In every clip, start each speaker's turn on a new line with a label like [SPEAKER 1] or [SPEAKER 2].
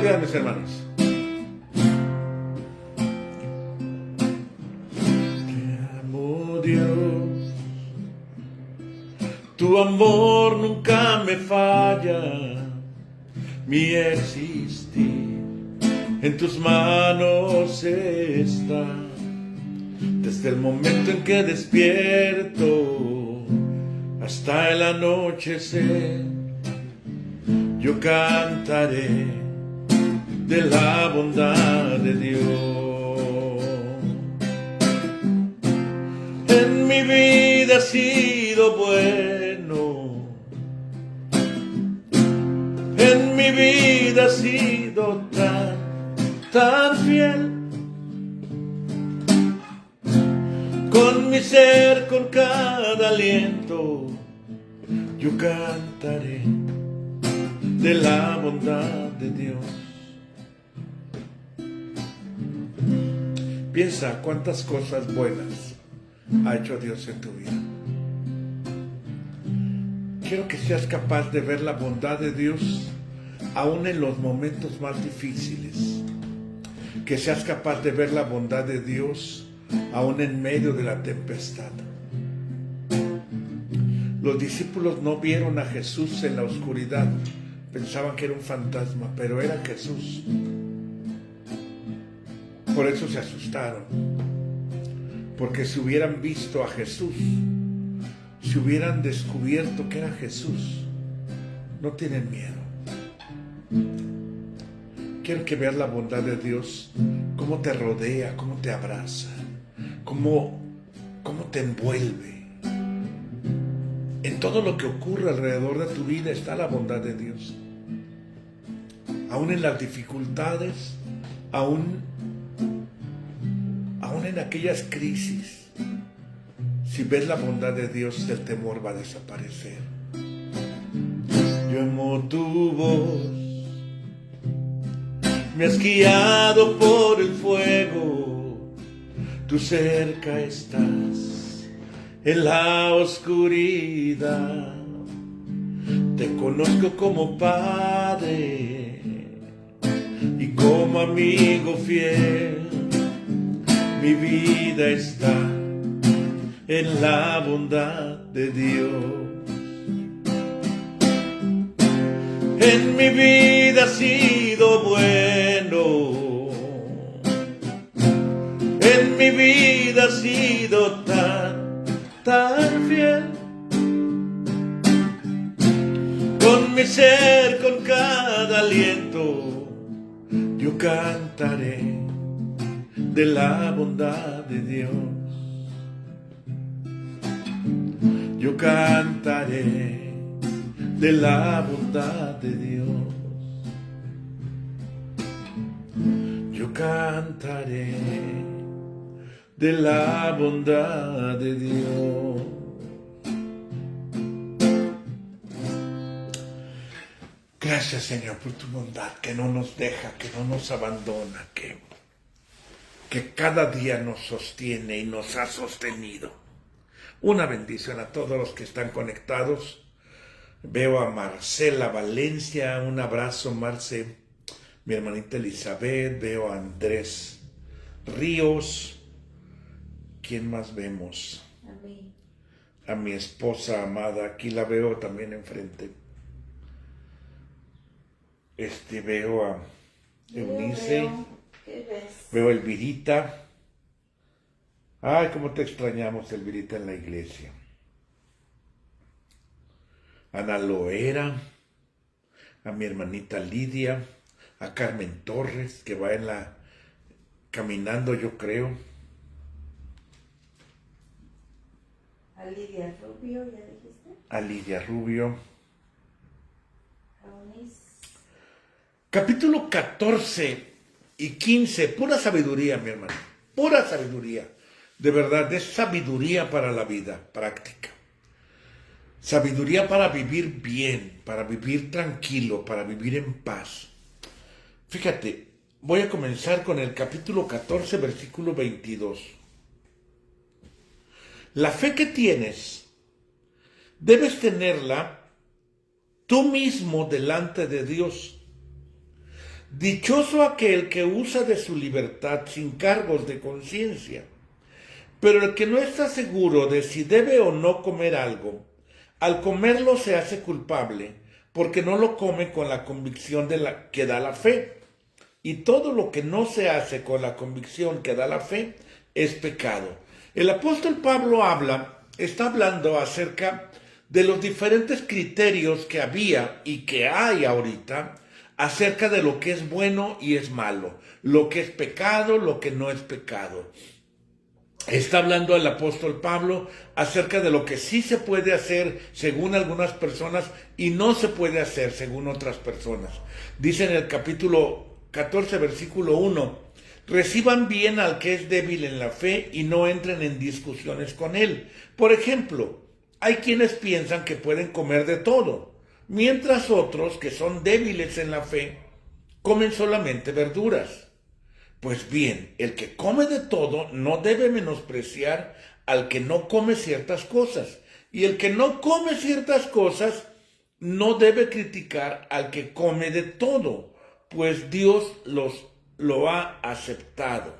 [SPEAKER 1] Buenos días, mis hermanos. Te amo, Dios. Tu amor nunca me falla. Mi existir en tus manos está. Desde el momento en que despierto hasta el anochecer, yo cantaré de la bondad de Dios. En mi vida ha sido bueno, en mi vida ha sido tan fiel. Con mi ser, con cada aliento, yo cantaré de la bondad de Dios. Piensa cuántas cosas buenas ha hecho Dios en tu vida. Quiero que seas capaz de ver la bondad de Dios aún en los momentos más difíciles. Que seas capaz de ver la bondad de Dios aún en medio de la tempestad. Los discípulos no vieron a Jesús en la oscuridad. Pensaban que era un fantasma, pero era Jesús. Por eso se asustaron. Porque si hubieran visto a Jesús, si hubieran descubierto que era Jesús, no tienen miedo. Quiero que veas la bondad de Dios, cómo te rodea, cómo te abraza, cómo te envuelve. En todo lo que ocurre alrededor de tu vida está la bondad de Dios. Aún en las dificultades, aún en aquellas crisis, si ves la bondad de Dios, el temor va a desaparecer. Yo amo tu voz, me has guiado por el fuego, tú cerca estás en la oscuridad. Te conozco como Padre y como amigo fiel. Mi vida está en la bondad de Dios. En mi vida ha sido bueno, en mi vida ha sido tan fiel. Con mi ser, con cada aliento, yo cantaré de la bondad de Dios. Yo cantaré de la bondad de Dios. Yo cantaré de la bondad de Dios. Gracias, Señor, por tu bondad que no nos deja, que no nos abandona, que cada día nos sostiene y nos ha sostenido. Una bendición a todos los que están conectados. Veo a Marcela Valencia, un abrazo, Marce, mi hermanita Elizabeth. Veo a Andrés Ríos. ¿Quién más vemos? A mi esposa amada, aquí la veo también enfrente. Veo a Eunice. Veo a Elvirita. Ay, cómo te extrañamos, Elvirita, en la iglesia. Ana Loera, a mi hermanita Lidia, a Carmen Torres, que va caminando, yo creo.
[SPEAKER 2] A Lidia Rubio, ¿ya dijiste?
[SPEAKER 1] A Lidia Rubio.
[SPEAKER 2] A Unis.
[SPEAKER 1] Capítulo 14 y 15, pura sabiduría, mi hermano, pura sabiduría. De verdad, es sabiduría para la vida práctica. Sabiduría para vivir bien, para vivir tranquilo, para vivir en paz. Fíjate, voy a comenzar con el capítulo 14, versículo 22. La fe que tienes, debes tenerla tú mismo delante de Dios. Dichoso aquel que usa de su libertad sin cargos de conciencia. Pero el que no está seguro de si debe o no comer algo, al comerlo se hace culpable, porque no lo come con la convicción que da la fe. Y todo lo que no se hace con la convicción que da la fe es pecado. El apóstol Pablo está hablando acerca de los diferentes criterios que había y que hay ahorita acerca de lo que es bueno y es malo, lo que es pecado, lo que no es pecado. Está hablando el apóstol Pablo acerca de lo que sí se puede hacer según algunas personas y no se puede hacer según otras personas. Dice en el capítulo 14, versículo 1, reciban bien al que es débil en la fe y no entren en discusiones con él. Por ejemplo, hay quienes piensan que pueden comer de todo, mientras otros que son débiles en la fe comen solamente verduras. Pues bien, el que come de todo no debe menospreciar al que no come ciertas cosas, y el que no come ciertas cosas no debe criticar al que come de todo, pues Dios lo ha aceptado.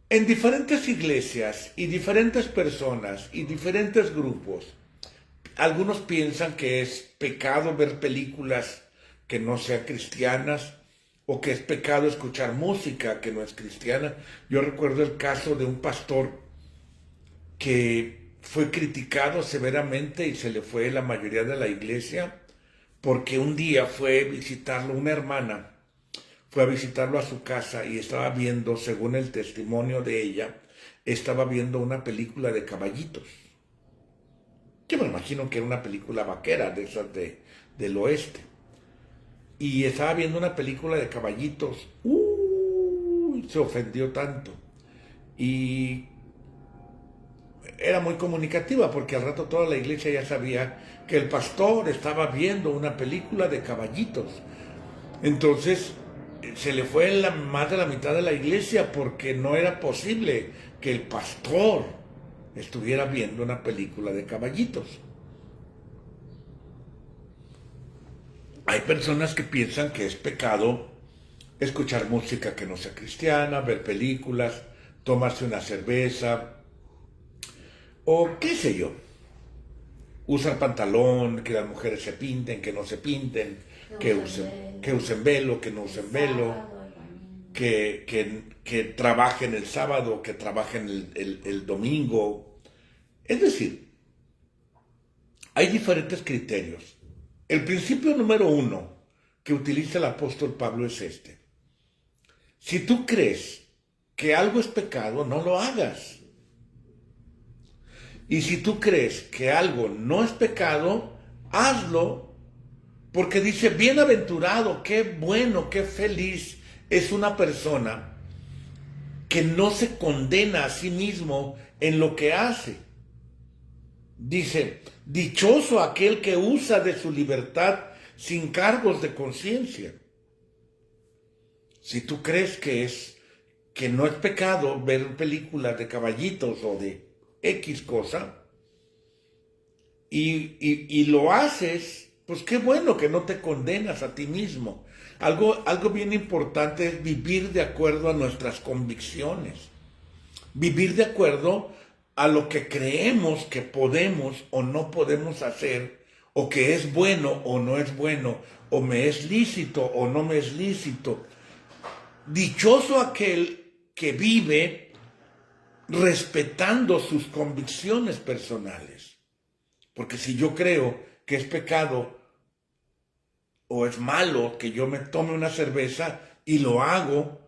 [SPEAKER 1] En diferentes iglesias y diferentes personas y diferentes grupos, algunos piensan que es pecado ver películas que no sean cristianas, o que es pecado escuchar música que no es cristiana. Yo recuerdo el caso de un pastor que fue criticado severamente y se le fue la mayoría de la iglesia porque un día fue visitarlo una hermana, fue a visitarlo a su casa y estaba viendo, según el testimonio de ella, estaba viendo una película de caballitos. Yo me imagino que era una película vaquera de esas del oeste. Y estaba viendo una película de caballitos. Se ofendió tanto. Y era muy comunicativa porque al rato toda la iglesia ya sabía que el pastor estaba viendo una película de caballitos. Entonces se le fue más de la mitad de la iglesia porque no era posible que el pastor estuviera viendo una película de caballitos. Hay personas que piensan que es pecado escuchar música que no sea cristiana, ver películas, tomarse una cerveza, o qué sé yo, usar pantalón, que las mujeres se pinten, que no se pinten, que usen velo, que no usen velo, que trabajen el sábado, que trabajen el domingo. Es decir, hay diferentes criterios. El principio número 1 que utiliza el apóstol Pablo es este. Si tú crees que algo es pecado, no lo hagas. Y si tú crees que algo no es pecado, hazlo. Porque dice, bienaventurado, qué bueno, qué feliz es una persona que no se condena a sí mismo en lo que hace. Dice, dichoso aquel que usa de su libertad sin cargos de conciencia. Si tú crees que no es pecado ver películas de caballitos o de X cosa, y lo haces, pues qué bueno que no te condenas a ti mismo. Algo bien importante es vivir de acuerdo a nuestras convicciones, vivir de acuerdo a lo que creemos que podemos o no podemos hacer, o que es bueno o no es bueno, o me es lícito o no me es lícito. Dichoso aquel que vive respetando sus convicciones personales. Porque si yo creo que es pecado o es malo que yo me tome una cerveza y lo hago,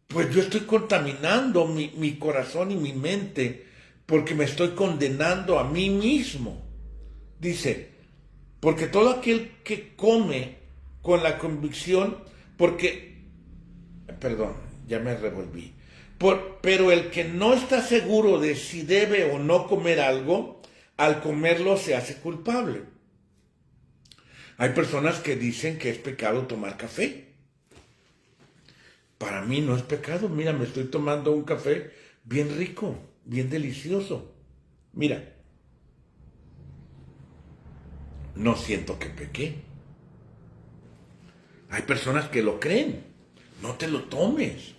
[SPEAKER 1] pues yo estoy contaminando mi corazón y mi mente porque me estoy condenando a mí mismo. Dice, porque todo aquel que come con la convicción, perdón, ya me revolví, pero el que no está seguro de si debe o no comer algo, al comerlo se hace culpable. Hay personas que dicen que es pecado tomar café. Para mí no es pecado. Mira, me estoy tomando un café bien rico, bien delicioso. Mira, no siento que pequé. Hay personas que lo creen. No te lo tomes.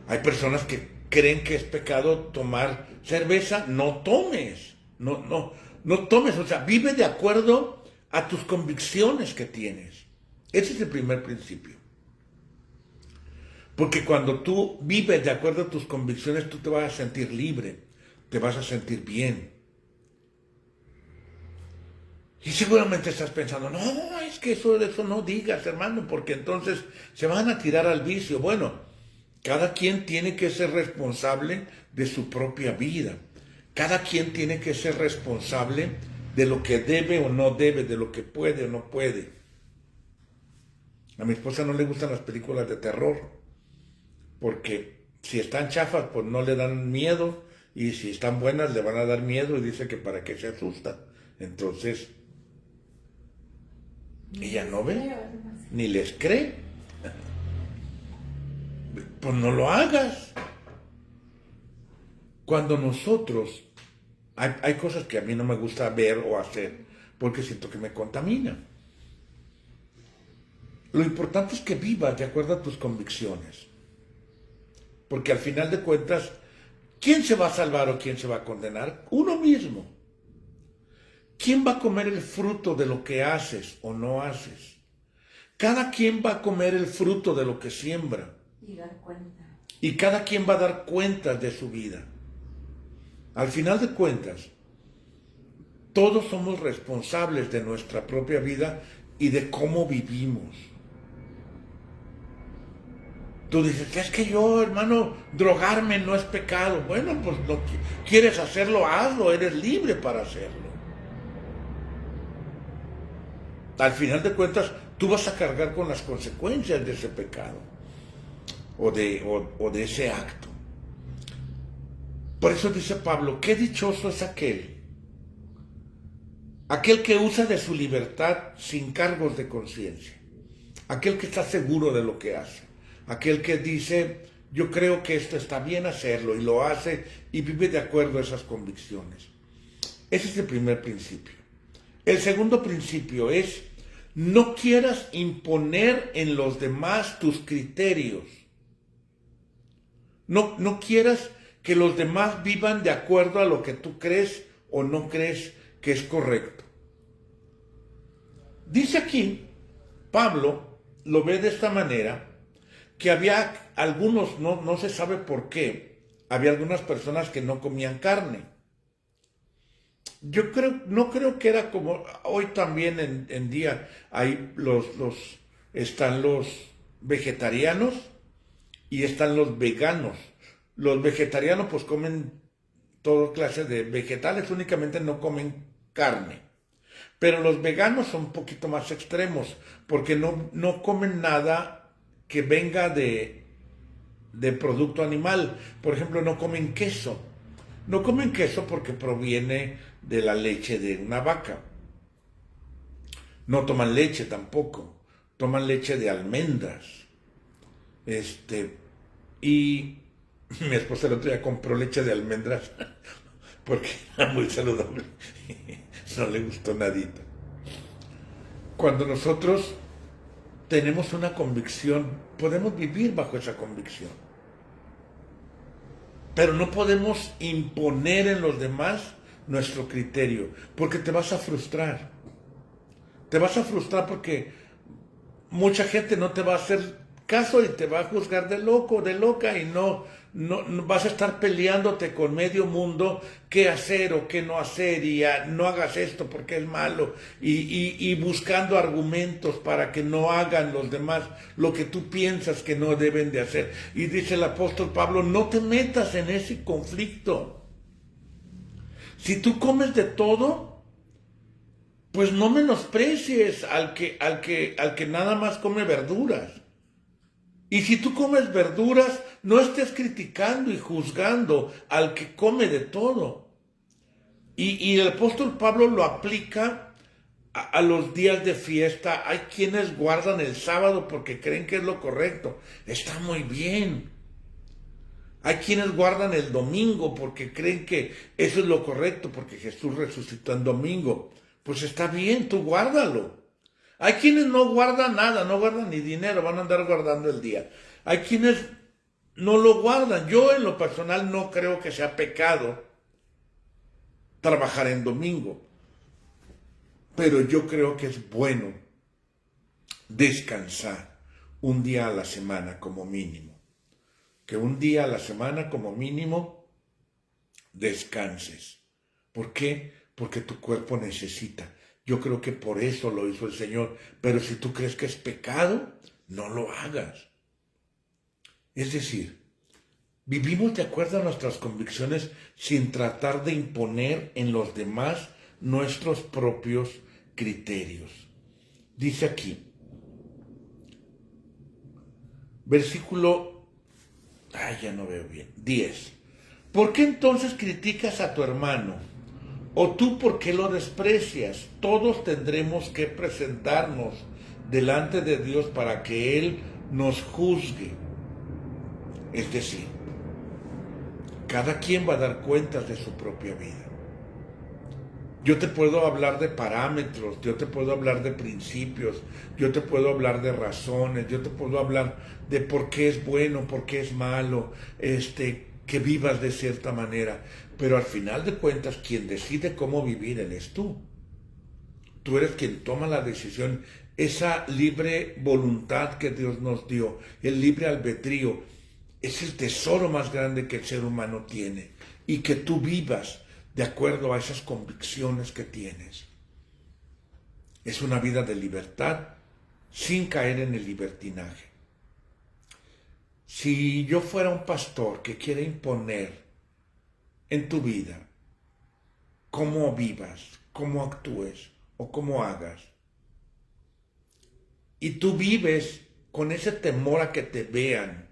[SPEAKER 1] Hay personas que creen que es pecado tomar cerveza. No tomes. No tomes. O sea, vive de acuerdo a tus convicciones que tienes. Ese es el primer principio. Porque cuando tú vives de acuerdo a tus convicciones, tú te vas a sentir libre, te vas a sentir bien. Y seguramente estás pensando, no, es que eso no digas, hermano, porque entonces se van a tirar al vicio. Bueno, cada quien tiene que ser responsable de su propia vida. Cada quien tiene que ser responsable de lo que debe o no debe, de lo que puede o no puede. A mi esposa no le gustan las películas de terror, porque si están chafas, pues no le dan miedo, y si están buenas le van a dar miedo, y dice que para qué se asusta. Entonces, ella no ve, ni les cree. Pues no lo hagas. Cuando nosotros, hay cosas que a mí no me gusta ver o hacer, porque siento que me contaminan. Lo importante es que vivas de acuerdo a tus convicciones. Porque al final de cuentas, ¿quién se va a salvar o quién se va a condenar? Uno mismo. ¿Quién va a comer el fruto de lo que haces o no haces? Cada quien va a comer el fruto de lo que siembra.
[SPEAKER 2] Y dar cuenta.
[SPEAKER 1] Y cada quien va a dar cuentas de su vida. Al final de cuentas, todos somos responsables de nuestra propia vida y de cómo vivimos. Tú dices, es que yo, hermano, drogarme no es pecado. Bueno, pues no quieres hacerlo, hazlo, eres libre para hacerlo. Al final de cuentas, tú vas a cargar con las consecuencias de ese pecado o de ese acto. Por eso dice Pablo, qué dichoso es aquel que usa de su libertad sin cargos de conciencia, aquel que está seguro de lo que hace, aquel que dice, yo creo que esto está bien hacerlo, y lo hace y vive de acuerdo a esas convicciones. Ese es el primer principio. El segundo principio es, no quieras imponer en los demás tus criterios. No quieras que los demás vivan de acuerdo a lo que tú crees o no crees que es correcto. Dice aquí, Pablo lo ve de esta manera, que había algunos, no se sabe por qué, había algunas personas que no comían carne. Yo no creo que era como hoy también en día hay están los vegetarianos y están los veganos. Los vegetarianos pues comen toda clase de vegetales, únicamente no comen carne. Pero los veganos son un poquito más extremos, porque no comen nada que venga de producto animal. Por ejemplo, no comen queso. No comen queso porque proviene de la leche de una vaca. No toman leche tampoco. Toman leche de almendras. Y mi esposa el otro día compró leche de almendras porque era muy saludable. No le gustó nadita. Cuando nosotros tenemos una convicción, podemos vivir bajo esa convicción. Pero no podemos imponer en los demás nuestro criterio, porque te vas a frustrar. Te vas a frustrar porque mucha gente no te va a hacer caso y te va a juzgar de loco, de loca, y no vas a estar peleándote con medio mundo qué hacer o qué no hacer, y no hagas esto porque es malo, y buscando argumentos para que no hagan los demás lo que tú piensas que no deben de hacer. Y dice el apóstol Pablo, no te metas en ese conflicto. Si tú comes de todo, pues no menosprecies al que nada más come verduras. Y si tú comes verduras, no estés criticando y juzgando al que come de todo. Y el apóstol Pablo lo aplica a los días de fiesta. Hay quienes guardan el sábado porque creen que es lo correcto. Está muy bien. Hay quienes guardan el domingo porque creen que eso es lo correcto, porque Jesús resucitó en domingo. Pues está bien, tú guárdalo. Hay quienes no guardan nada, no guardan ni dinero, van a andar guardando el día. Hay quienes no lo guardan. Yo en lo personal no creo que sea pecado trabajar en domingo, pero yo creo que es bueno descansar un día a la semana como mínimo. Que un día a la semana como mínimo descanses. ¿Por qué? Porque tu cuerpo necesita. Yo creo que por eso lo hizo el Señor. Pero si tú crees que es pecado, no lo hagas. Es decir, vivimos de acuerdo a nuestras convicciones sin tratar de imponer en los demás nuestros propios criterios. Dice aquí, versículo, ya no veo bien, 10. ¿Por qué entonces criticas a tu hermano? ¿O tú por qué lo desprecias? Todos tendremos que presentarnos delante de Dios para que Él nos juzgue. Es decir, cada quien va a dar cuentas de su propia vida. Yo te puedo hablar de parámetros, yo te puedo hablar de principios, yo te puedo hablar de razones, yo te puedo hablar de por qué es bueno, por qué es malo, que vivas de cierta manera. Pero al final de cuentas, quien decide cómo vivir eres tú. Tú eres quien toma la decisión, esa libre voluntad que Dios nos dio, el libre albedrío, es el tesoro más grande que el ser humano tiene. Y que tú vivas de acuerdo a esas convicciones que tienes. Es una vida de libertad sin caer en el libertinaje. Si yo fuera un pastor que quiere imponer en tu vida cómo vivas, cómo actúes o cómo hagas, y tú vives con ese temor a que te vean,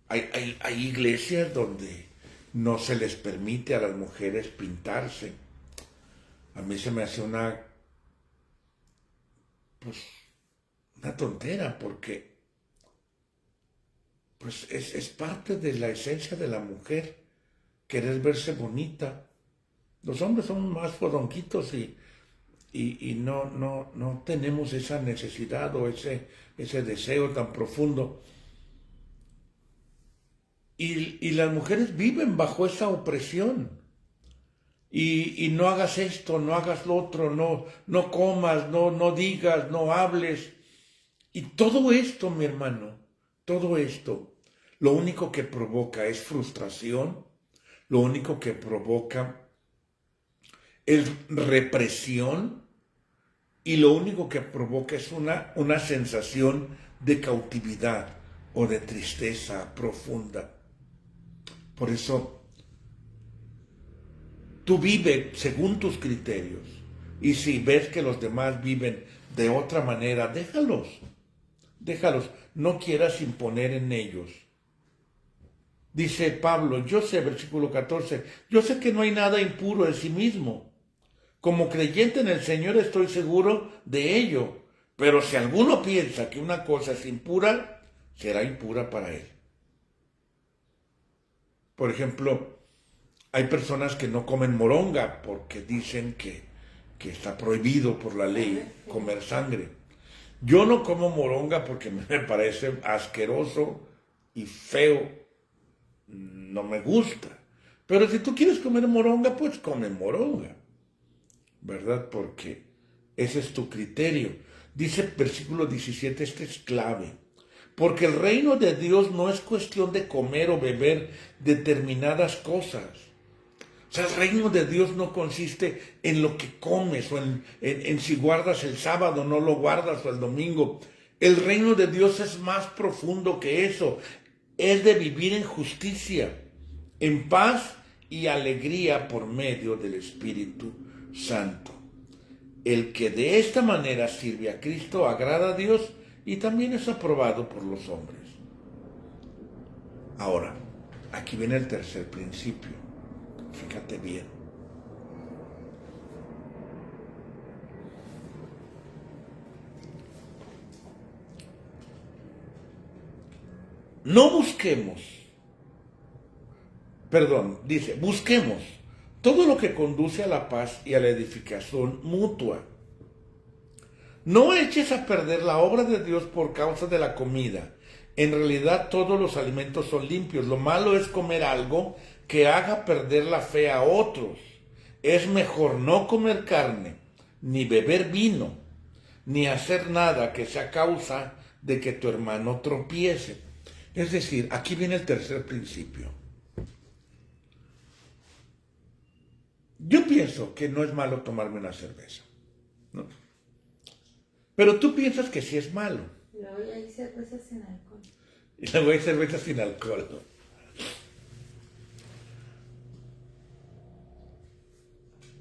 [SPEAKER 1] hay iglesias donde no se les permite a las mujeres pintarse. A mí se me hace una tontera, porque es parte de la esencia de la mujer, querer verse bonita. Los hombres son más fodonquitos y no tenemos esa necesidad o ese deseo tan profundo. Y las mujeres viven bajo esa opresión. Y no hagas esto, no hagas lo otro, no comas, no digas, no hables. Y todo esto, mi hermano, todo esto, lo único que provoca es frustración, lo único que provoca es represión y lo único que provoca es una sensación de cautividad o de tristeza profunda. Por eso, tú vive según tus criterios. Y si ves que los demás viven de otra manera, déjalos. No quieras imponer en ellos. Dice Pablo, yo sé, versículo 14, yo sé que no hay nada impuro en sí mismo. Como creyente en el Señor estoy seguro de ello. Pero si alguno piensa que una cosa es impura, será impura para él. Por ejemplo, hay personas que no comen moronga porque dicen que está prohibido por la ley comer sangre. Yo no como moronga porque me parece asqueroso y feo. No me gusta. Pero si tú quieres comer moronga, pues come moronga. ¿Verdad? Porque ese es tu criterio. Dice versículo 17, este es clave. Porque el reino de Dios no es cuestión de comer o beber determinadas cosas. O sea, el reino de Dios no consiste en lo que comes o en si guardas el sábado, no lo guardas o el domingo. El reino de Dios es más profundo que eso. Es de vivir en justicia, en paz y alegría por medio del Espíritu Santo. El que de esta manera sirve a Cristo agrada a Dios y también es aprobado por los hombres. Ahora, aquí viene el tercer principio. Fíjate bien. No busquemos, busquemos todo lo que conduce a la paz y a la edificación mutua. No eches a perder la obra de Dios por causa de la comida. En realidad todos los alimentos son limpios. Lo malo es comer algo que haga perder la fe a otros. Es mejor no comer carne, ni beber vino, ni hacer nada que sea causa de que tu hermano tropiece. Es decir, aquí viene el tercer principio. Yo pienso que no es malo tomarme una cerveza, ¿no? Pero tú piensas que sí es malo.
[SPEAKER 2] Luego hay cervezas sin alcohol.
[SPEAKER 1] Y luego hay cerveza sin alcohol, ¿no?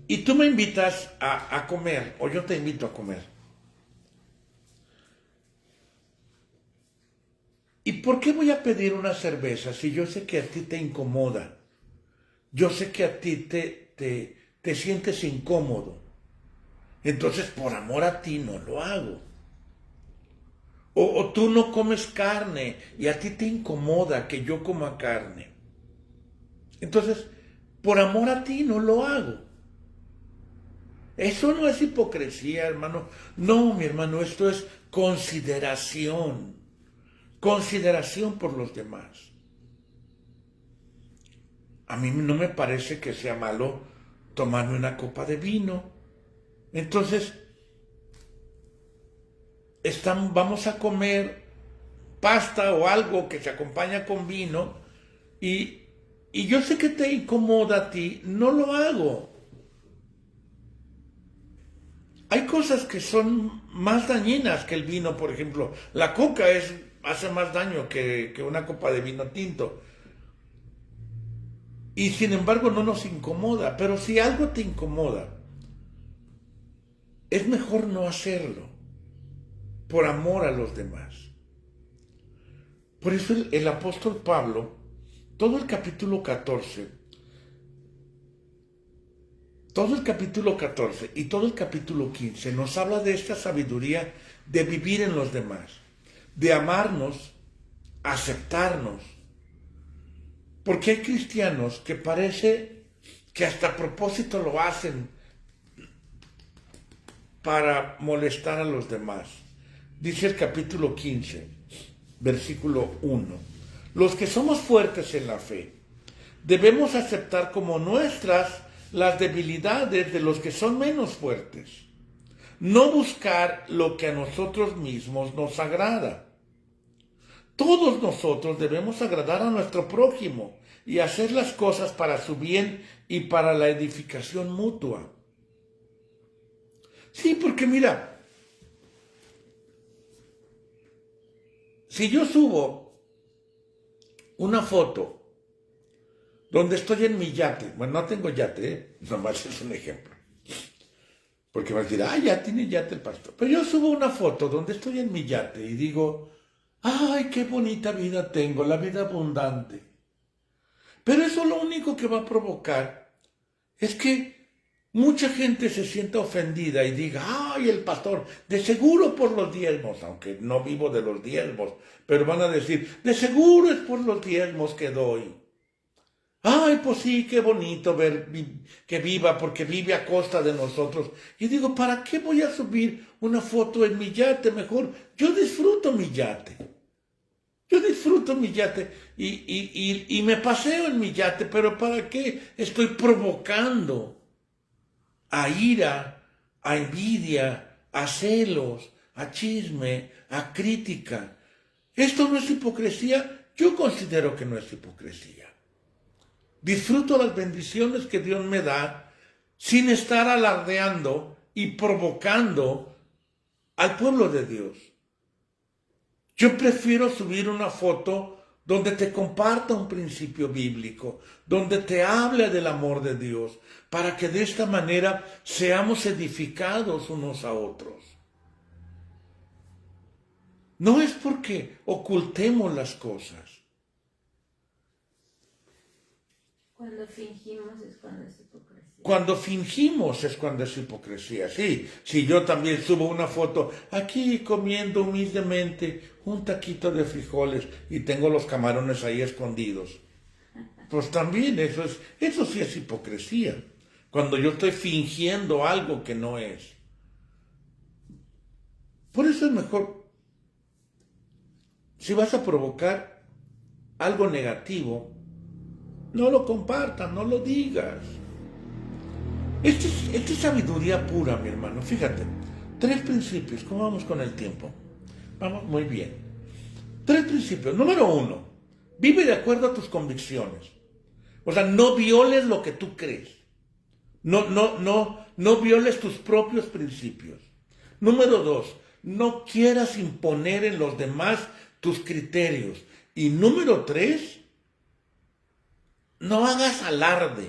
[SPEAKER 1] Y tú me invitas a comer, o yo te invito a comer. ¿Y por qué voy a pedir una cerveza si yo sé que a ti te incomoda? Yo sé que a ti te sientes incómodo. Entonces, por amor a ti, no lo hago. O tú no comes carne y a ti te incomoda que yo coma carne. Entonces, por amor a ti, no lo hago. Eso no es hipocresía, hermano. No, mi hermano, esto es consideración. Consideración por los demás. A mí no me parece que sea malo tomarme una copa de vino. Entonces, vamos a comer pasta o algo que se acompaña con vino y yo sé que te incomoda a ti, no lo hago. Hay cosas que son más dañinas que el vino, por ejemplo. La coca hace más daño que una copa de vino tinto. Y sin embargo no nos incomoda. Pero si algo te incomoda, es mejor no hacerlo. Por amor a los demás. Por eso el apóstol Pablo, todo el capítulo 14 y todo el capítulo 15 nos habla de esta sabiduría de vivir en los demás, de amarnos, aceptarnos. Porque hay cristianos que parece que hasta a propósito lo hacen para molestar a los demás. Dice el capítulo 15, versículo 1. Los que somos fuertes en la fe, debemos aceptar como nuestras las debilidades de los que son menos fuertes. No buscar lo que a nosotros mismos nos agrada. Todos nosotros debemos agradar a nuestro prójimo y hacer las cosas para su bien y para la edificación mutua. Sí, porque mira, si yo subo una foto donde estoy en mi yate, bueno, no tengo yate, nomás es un ejemplo, porque vas a decir, ya tiene yate el pastor, pero yo subo una foto donde estoy en mi yate y digo, ay, qué bonita vida tengo, la vida abundante, pero eso lo único que va a provocar es que mucha gente se sienta ofendida y diga, ay, el pastor, de seguro por los diezmos, aunque no vivo de los diezmos, pero van a decir, de seguro es por los diezmos que doy. Ay, pues sí, qué bonito ver que viva, porque vive a costa de nosotros. Y digo, ¿para qué voy a subir una foto en mi yate? Mejor, yo disfruto mi yate. Yo disfruto mi yate y me paseo en mi yate, pero ¿para qué estoy provocando a ira, a envidia, a celos, a chisme, a crítica? ¿Esto no es hipocresía? Yo considero que no es hipocresía. Disfruto las bendiciones que Dios me da sin estar alardeando y provocando al pueblo de Dios. Yo prefiero subir una foto donde te comparta un principio bíblico, donde te hable del amor de Dios, para que de esta manera seamos edificados unos a otros. No es porque ocultemos las cosas.
[SPEAKER 2] Cuando fingimos es cuando es hipocresía.
[SPEAKER 1] Cuando fingimos es cuando es hipocresía. Sí, si yo también subo una foto aquí comiendo humildemente un taquito de frijoles y tengo los camarones ahí escondidos, pues también eso sí es hipocresía. Cuando yo estoy fingiendo algo que no es. Por eso es mejor, si vas a provocar algo negativo, no lo compartas, no lo digas. Esta es sabiduría pura, mi hermano. Fíjate, 3 principios. ¿Cómo vamos con el tiempo? Vamos muy bien. 3 principios. Número 1, vive de acuerdo a tus convicciones. O sea, no violes lo que tú crees. No violes tus propios principios. Número 2, no quieras imponer en los demás tus criterios. Y número 3, no hagas alarde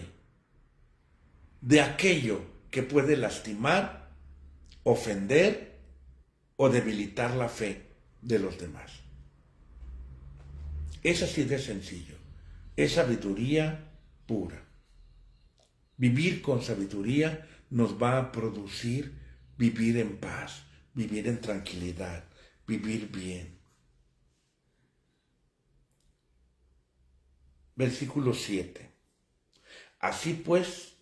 [SPEAKER 1] de aquello que puede lastimar, ofender o debilitar la fe de los demás. Es así de sencillo. Es sabiduría pura. Vivir con sabiduría nos va a producir vivir en paz, vivir en tranquilidad, vivir bien. Versículo 7. Así pues,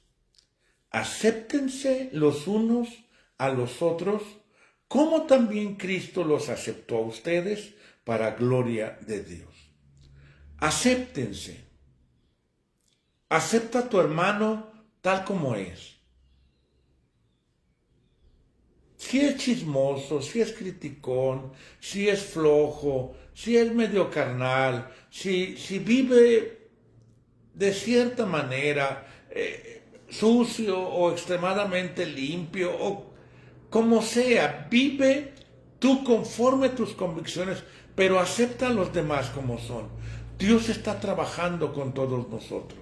[SPEAKER 1] acéptense los unos a los otros, como también Cristo los aceptó a ustedes para gloria de Dios. Acéptense. Acepta a tu hermano tal como es. Si es chismoso, si es criticón, si es flojo, si es medio carnal, si vive de cierta manera, sucio o extremadamente limpio, o como sea, vive tú conforme tus convicciones, pero acepta a los demás como son. Dios está trabajando con todos nosotros.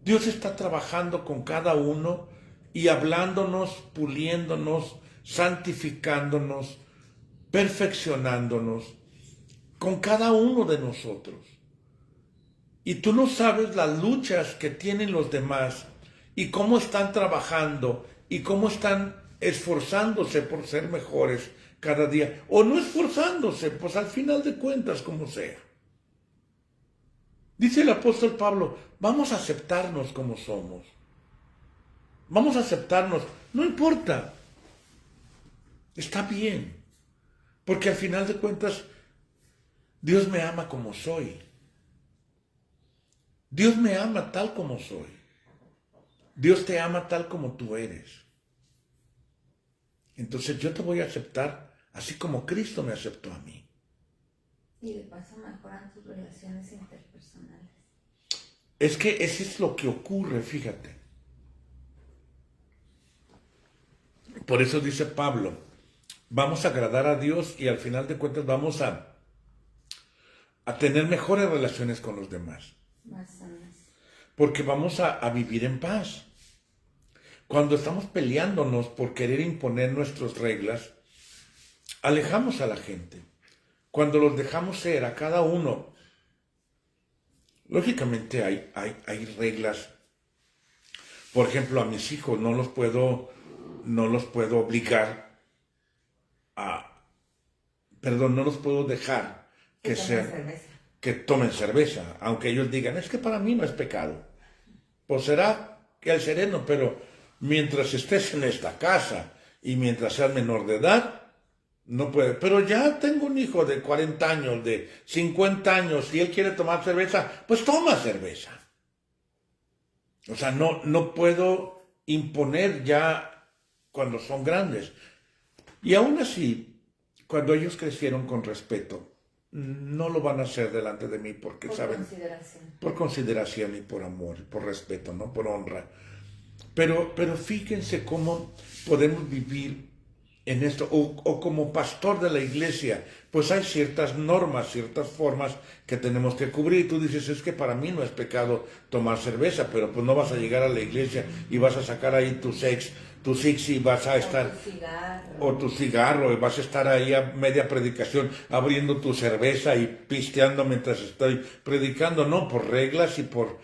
[SPEAKER 1] Dios está trabajando con cada uno y hablándonos, puliéndonos, santificándonos, perfeccionándonos con cada uno de nosotros. Y tú no sabes las luchas que tienen los demás y cómo están trabajando y cómo están esforzándose por ser mejores cada día. O no esforzándose, pues al final de cuentas, como sea. Dice el apóstol Pablo, vamos a aceptarnos como somos. Vamos a aceptarnos, no importa. Está bien. Porque al final de cuentas, Dios me ama como soy. Dios me ama tal como soy. Dios te ama tal como tú eres. Entonces yo te voy a aceptar así como Cristo me aceptó a mí.
[SPEAKER 2] Y de paso mejoran tus relaciones interpersonales.
[SPEAKER 1] Es que eso es lo que ocurre, fíjate. Por eso dice Pablo, vamos a agradar a Dios y al final de cuentas vamos a tener mejores relaciones con los demás.
[SPEAKER 2] Más sanas.
[SPEAKER 1] Porque vamos a vivir en paz. Cuando estamos peleándonos por querer imponer nuestras reglas, alejamos a la gente. Cuando los dejamos ser a cada uno, lógicamente hay reglas. Por ejemplo, a mis hijos no los puedo obligar no los puedo dejar que tomen cerveza, aunque ellos digan, es que para mí no es pecado. Pues será que al sereno, pero mientras estés en esta casa y mientras seas menor de edad, no puede. Pero ya tengo un hijo de 40 años, de 50 años, y él quiere tomar cerveza, pues toma cerveza. O sea, no puedo imponer ya cuando son grandes. Y aún así, cuando ellos crecieron con respeto, no lo van a hacer delante de mí porque saben. Por consideración y por amor, por respeto, ¿no? Por honra. Pero fíjense cómo podemos vivir en esto, o como pastor de la iglesia, pues hay ciertas normas, ciertas formas que tenemos que cubrir. Y tú dices, es que para mí no es pecado tomar cerveza, pero pues no vas a llegar a la iglesia y vas a sacar ahí tu six y vas a estar, o tu cigarro, y vas a estar ahí a media predicación abriendo tu cerveza y pisteando mientras estoy predicando. No, por reglas y por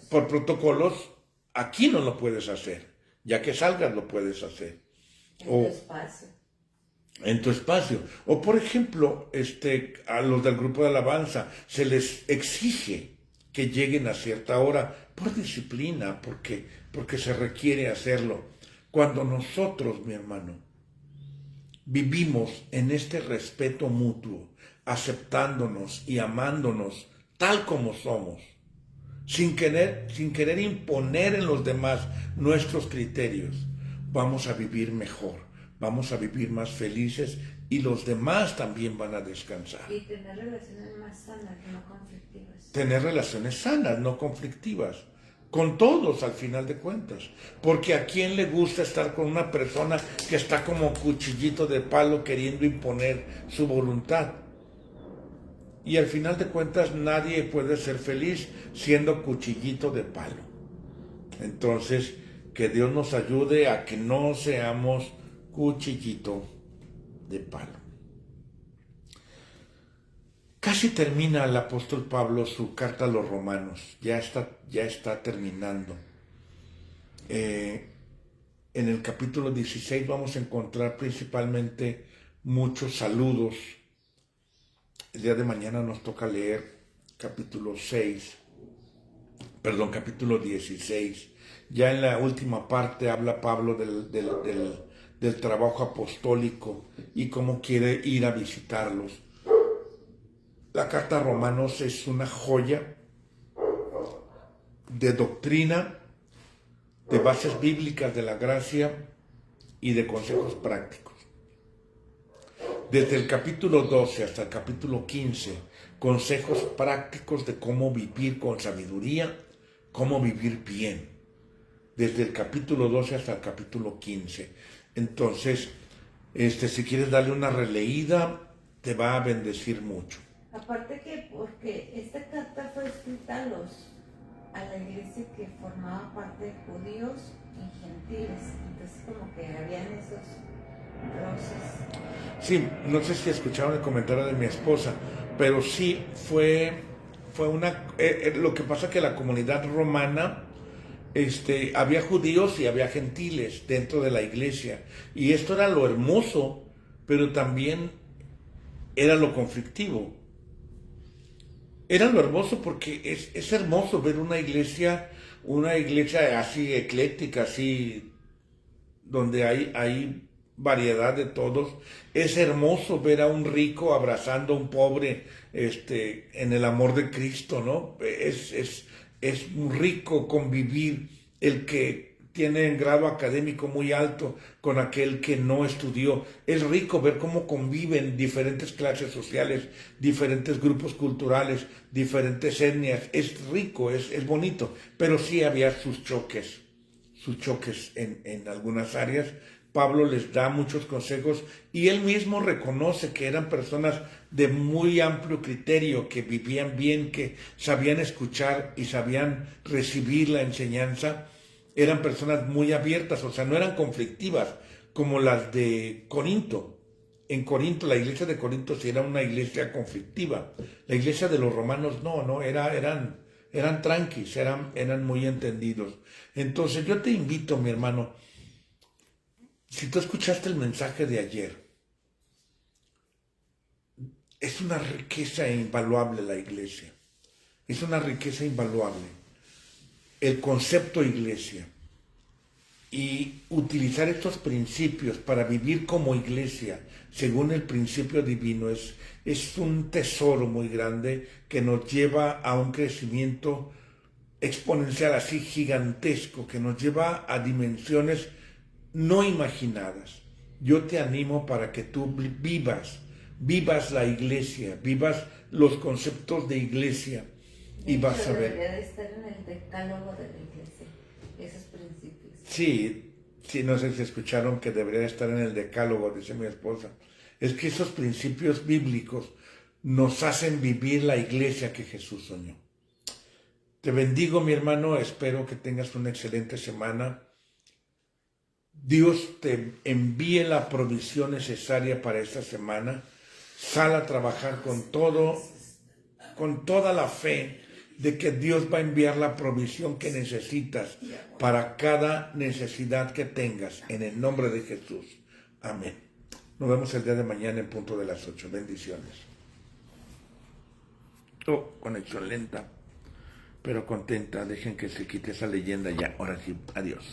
[SPEAKER 1] protocolos, aquí no lo puedes hacer. Ya que salgas lo puedes hacer. En tu espacio. O por ejemplo, a los del grupo de alabanza se les exige que lleguen a cierta hora por disciplina, porque se requiere hacerlo. Cuando nosotros, mi hermano, vivimos en este respeto mutuo, aceptándonos y amándonos tal como somos, sin querer imponer en los demás nuestros criterios, vamos a vivir mejor, vamos a vivir más felices y los demás también van a descansar.
[SPEAKER 2] Y tener relaciones más sanas, no conflictivas.
[SPEAKER 1] Tener relaciones sanas, no conflictivas, con todos al final de cuentas. Porque a quién le gusta estar con una persona que está como cuchillito de palo queriendo imponer su voluntad. Y al final de cuentas nadie puede ser feliz siendo cuchillito de palo. Entonces, que Dios nos ayude a que no seamos cuchillito de palo. Casi termina el apóstol Pablo su carta a los romanos, ya está terminando. En el capítulo 16 vamos a encontrar principalmente muchos saludos. El día de mañana nos toca leer capítulo 16. Ya en la última parte habla Pablo del trabajo apostólico y cómo quiere ir a visitarlos. La carta a Romanos es una joya de doctrina, de bases bíblicas de la gracia y de consejos prácticos. Desde el capítulo 12 hasta el capítulo 15, consejos prácticos de cómo vivir con sabiduría, cómo vivir bien. Desde el capítulo 12 hasta el capítulo 15. Entonces, si quieres darle una releída, te va a bendecir mucho.
[SPEAKER 2] Aparte que porque esta carta fue escrita a la iglesia que formaba parte de judíos y gentiles, entonces como que habían esos roces.
[SPEAKER 1] Sí, no sé si escucharon el comentario de mi esposa, pero sí fue una... lo que pasa que la comunidad romana, había judíos y había gentiles dentro de la iglesia, y esto era lo hermoso, pero también era lo conflictivo. Era lo hermoso porque es hermoso ver una iglesia así ecléctica, así, donde hay variedad de todos. Es hermoso ver a un rico abrazando a un pobre, en el amor de Cristo, ¿no? Es rico convivir el que tiene un grado académico muy alto con aquel que no estudió. Es rico ver cómo conviven diferentes clases sociales, diferentes grupos culturales, diferentes etnias. Es rico, es bonito, pero sí había sus choques en algunas áreas. Pablo les da muchos consejos y él mismo reconoce que eran personas de muy amplio criterio, que vivían bien, que sabían escuchar y sabían recibir la enseñanza. Eran personas muy abiertas, o sea, no eran conflictivas como las de Corinto. En Corinto, la iglesia de Corinto sí era una iglesia conflictiva. La iglesia de los romanos no, eran tranquis, eran muy entendidos. Entonces yo te invito, mi hermano, si tú escuchaste el mensaje de ayer, es una riqueza invaluable la iglesia. Es una riqueza invaluable. El concepto iglesia y utilizar estos principios para vivir como iglesia según el principio divino es un tesoro muy grande que nos lleva a un crecimiento exponencial así gigantesco, que nos lleva a dimensiones no imaginadas. Yo te animo para que tú vivas la iglesia, vivas los conceptos de iglesia. Y vas a ver.
[SPEAKER 2] Debería de estar en el decálogo de la iglesia, esos principios.
[SPEAKER 1] Sí, no sé si escucharon que debería estar en el decálogo, dice mi esposa. Es que esos principios bíblicos nos hacen vivir la iglesia que Jesús soñó. Te bendigo, mi hermano, espero que tengas una excelente semana. Dios te envíe la provisión necesaria para esta semana. Sal a trabajar con toda la fe de que Dios va a enviar la provisión que necesitas para cada necesidad que tengas, en el nombre de Jesús. Amén. Nos vemos el día de mañana en punto de las 8. Bendiciones. Conexión lenta, pero contenta. Dejen que se quite esa leyenda ya. Ahora sí, adiós.